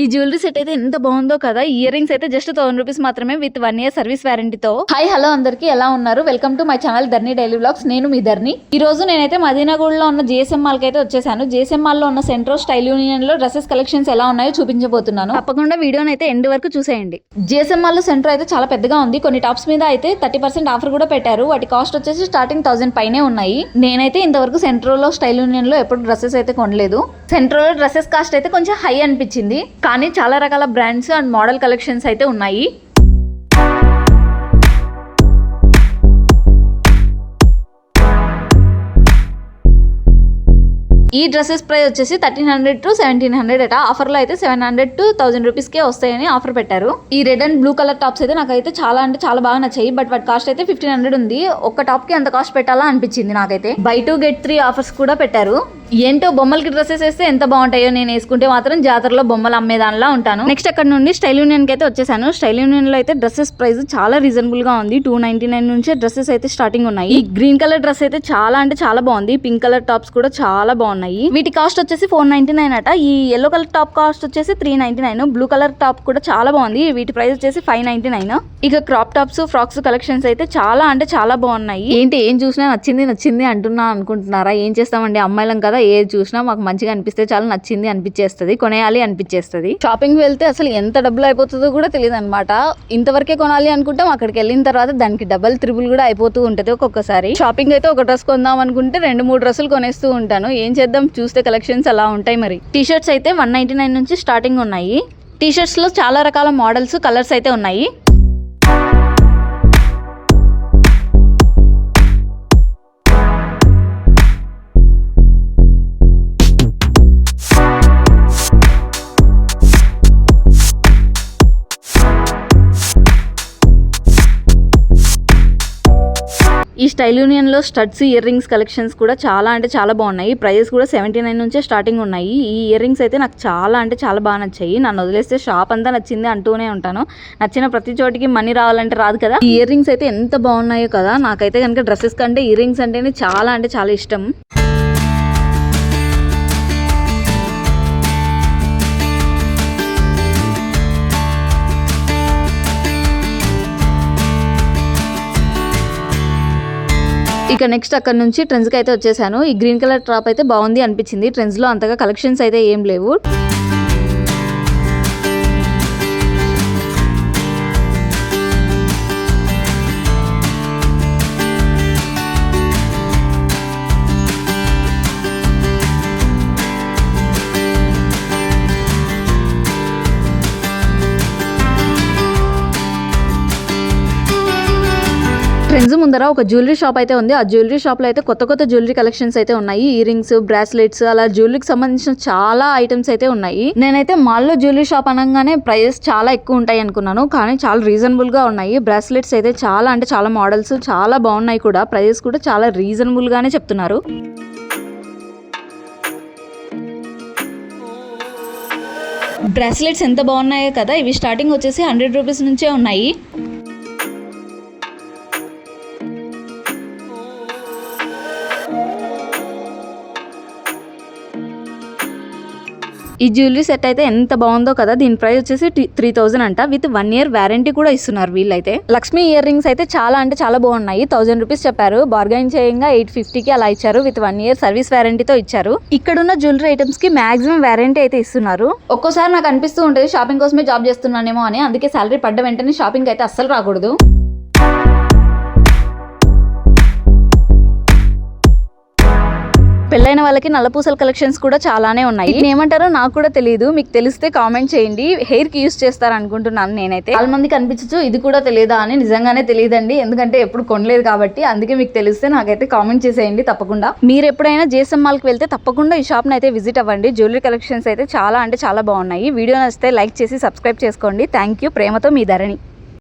ఈ jewellery set అయితే ఎంత బాగుందో కదా. ఇయర్ రింగ్స్ అయితే జస్ట్ 1000 రూపీస్ మాత్రమే విత్ 1 year సర్వీస్ వారంటీతో. హాయ్ హలో అందరికి ఎలా ఉన్నారు? Welcome to my channel Dharni daily vlogs. నేను మీ ధర్ని. ఈ రోజు నేనైతే మదీనాగూడలో ఉన్న జిఎస్ఎం మాల్ కి అయితే వచ్చేసాను. జిఎస్ఎం మాల్ లో ఉన్న సెంట్రో స్టైల్ యూనియన్ లో డ్రెస్సెస్ కలెక్షన్స్ ఎలా ఉన్నాయో చూపించబోతున్నాను. తప్పకుండా వీడియోని అయితే ఎండ్ వరకు చూసేయండి. జిఎస్ఎం మాల్ లో సెంట్రో అయితే చాలా పెద్దగా ఉంది. కొన్ని టాప్స్ మీద అయితే 30% ఆఫర్ కూడా పెట్టారు. వాటి కాస్ట్ వచ్చేసి స్టార్టింగ్ 1000 పైనే ఉన్నాయి. నేనైతే ఇంతవరకు సెంట్రోలో స్టైల్ యూనియన్ లో ఎప్పుడు డ్రెస్సెస్ అయితే కొనలేదు. సెంట్రోలో డ్రెస్సెస్ కాస్ట్ అయితే కొంచెం హై అనిపించింది, కానీ చాలా రకాల బ్రాండ్స్ అండ్ మోడల్ కలెక్షన్స్ అయితే ఉన్నాయి. ఈ డ్రెస్సెస్ ప్రైస్ వచ్చేసి 1300 to 1700 అట. ఆఫర్ లో అయితే 700 to 1000 రూపీస్ కే వస్తాయని ఆఫర్ పెట్టారు. ఈ red and blue colour tops అయితే నాకైతే చాలా అంటే చాలా బాగా నచ్చాయి. బట్ వాటి కాస్ట్ అయితే 1500 ఉంది. ఒక్క టాప్ కి అంత కాస్ట్ పెట్టాలా అనిపించింది నాకైతే. బై 2 get 3 ఆఫర్స్ కూడా పెట్టారు. ఏంటో బొమ్మలకి డ్రెస్సెస్ వేస్తే ఎంత బాగుంటాయో, నేను వేసుకుంటే మాత్రం జాతరలో బొమ్మలు అమ్మేదానిలా ఉంటాను. నెక్స్ట్ అక్కడ నుండి స్టైల్ యూనియన్ కి అయితే వచ్చేసాను. స్టైల్ యూనియన్ లో అయితే డ్రెస్సెస్ ప్రైస్ చాలా రీజనబుల్ గా ఉంది. 299 నుంచే డ్రెస్సెస్ అయితే స్టార్టింగ్ ఉన్నాయి. ఈ గ్రీన్ కలర్ డ్రెస్ అయితే చాలా అంటే చాలా బాగుంది. పింక్ కలర్ టాప్స్ కూడా చాలా బాగున్నాయి. వీటి కాస్ట్ వచ్చేసి 499 అట. ఈ ఎల్లో కలర్ టాప్ కాస్ట్ వచ్చేసి 399. బ్లూ కలర్ టాప్ కూడా చాలా బాగుంది. వీటి ప్రైస్ వచ్చేసి 599. ఇక క్రాప్ టాప్స్, ఫ్రాక్స్ కలెక్షన్స్ అయితే చాలా అంటే చాలా బాగున్నాయి. ఏంటి ఏం చూసినా నచ్చింది అంటున్నా అనుకుంటున్నారా? ఏం చేస్తామండి, అమ్మాయిలం కదా, ఏది చూసినా మాకు మంచిగా అనిపిస్తే చాలా నచ్చింది అనిపించేస్తుంది, కొనేయాలి అనిపించేస్తుంది. షాపింగ్ వెళ్తే అసలు ఎంత డబ్బులు అయిపోతుందో కూడా తెలియదు అనమాట. ఇంతవరకే కొనాలి అనుకుంటాం, అక్కడికి వెళ్ళిన తర్వాత దానికి డబల్ త్రిబుల్ కూడా అయిపోతూ ఉంటది ఒక్కొక్కసారి. షాపింగ్ అయితే ఒక డ్రెస్ కొందాం అనుకుంటే 2-3 డ్రెస్సులు కొనేస్తూ ఉంటాను. ఏం చేద్దాం, చూస్తే కలెక్షన్స్ అలా ఉంటాయి. మరి టీ షర్ట్స్ అయితే 199 నుంచి స్టార్టింగ్ ఉన్నాయి. టీ షర్ట్స్ లో చాలా రకాల మోడల్స్, కలర్స్ అయితే ఉన్నాయి. ఈ స్టైల్ యూనియన్ లో స్టడ్స్, ఇయర్ రింగ్స్ కలెక్షన్స్ కూడా చాలా అంటే చాలా బాగున్నాయి. ప్రైజెస్ కూడా 79 నుంచే స్టార్టింగ్ ఉన్నాయి. ఈ ఇయర్ రింగ్స్ అయితే నాకు చాలా అంటే చాలా బాగా నచ్చాయి. నన్ను వదిలేస్తే షాప్ అంతా నచ్చింది అంటూనే ఉంటాను. నచ్చిన ప్రతి చోటికి మనీ రావాలంటే రాదు కదా. ఈ ఇయర్ రింగ్స్ అయితే ఎంత బాగున్నాయో కదా. నాకైతే కనుక డ్రెస్సెస్ కంటే ఇయర్ రింగ్స్ అంటేనే చాలా అంటే చాలా ఇష్టం. ఇక నెక్స్ట్ అక్కడ నుంచి ట్రెండ్స్ కి అయితే వచ్చేసాను. ఈ గ్రీన్ కలర్ టాప్ అయితే బాగుంది అనిపించింది. ట్రెండ్స్ లో అంతగా కలెక్షన్స్ అయితే ఏం లేవు. ట్రెండ్స్ ముందర ఒక జ్యువెలరీ షాప్ అయితే ఉంది. ఆ జ్యువెలరీ షాప్ లో అయితే కొత్త జ్యువెలరీ కలెక్షన్స్ అయితే ఉన్నాయి. ఇయర్ రింగ్స్, బ్రాస్లెట్స్, అలా జ్యువెలరీకి సంబంధించిన చాలా ఐటమ్స్ అయితే ఉన్నాయి. నేనైతే మాల్లో జ్యువెలరీ షాప్ అనగానే ప్రైజెస్ చాలా ఎక్కువ ఉంటాయి అనుకున్నాను, కానీ చాలా రీజనబుల్ గా ఉన్నాయి. బ్రాస్లెట్స్ అయితే చాలా అంటే చాలా మోడల్స్ చాలా బాగున్నాయి కూడా. ప్రైజెస్ కూడా చాలా రీజనబుల్ గానే చెప్తున్నారు. బ్రాస్లెట్స్ ఎంత బాగున్నాయో కదా. ఇవి స్టార్టింగ్ వచ్చేసి 100 రూపీస్ నుంచే ఉన్నాయి. ఈ జ్యువెలరీ సెట్ అయితే ఎంత బాగుందో కదా. దీని ప్రైస్ వచ్చేసి 3000 అంట. విత్ 1 year వారంటీ కూడా ఇస్తున్నారు వీళ్ళైతే. లక్ష్మీ ఇయర్ రింగ్స్ అయితే చాలా అంటే చాలా బాగున్నాయి. 1000 రూపీస్ చెప్పారు, బార్గైన్ చేయంగా 850కి అలా ఇచ్చారు. విత్ 1 year సర్వీస్ వారంటీతో ఇచ్చారు. ఇక్కడున్న జ్యువెలరీ ఐటమ్స్ కి మాక్సిమం వారంటీ అయితే ఇస్తున్నారు. ఒక్కోసారి నాకు అనిపిస్తూ ఉంటుంది షాపింగ్ కోసమే జాబ్ చేస్తున్నానేమో అని. అందుకే సాలరీ పడ్డ వెంటనే షాపింగ్ అయితే అస్సలు రాకూడదు. పెళ్ళైన వాళ్ళకి నల్లపూసల కలెక్షన్స్ కూడా చాలానే ఉన్నాయి. ఏమంటారో నాకు కూడా తెలియదు, మీకు తెలిస్తే కామెంట్ చేయండి. హెయిర్ కి యూస్ చేస్తారు అనుకుంటున్నాను నేనైతే. చాలా మందికి అనిపించచ్చు ఇది కూడా తెలియదా అని. నిజంగానే తెలియదండి, ఎందుకంటే ఎప్పుడు కొనలేదు కాబట్టి. అందుకే మీకు తెలిస్తే నాకైతే కామెంట్ చేసేయండి తప్పకుండా. మీరు ఎప్పుడైనా జిఎస్ఎం మాల్ కి వెళ్తే తప్పకుండా ఈ షాప్ ని అయితే విజిట్ అవ్వండి. జ్యువెలరీ కలెక్షన్స్ అయితే చాలా అంటే చాలా బాగున్నాయి. వీడియో నచ్చితే లైక్ చేసి సబ్స్క్రైబ్ చేసుకోండి. Thank you. ప్రేమతో మీ ధరణి.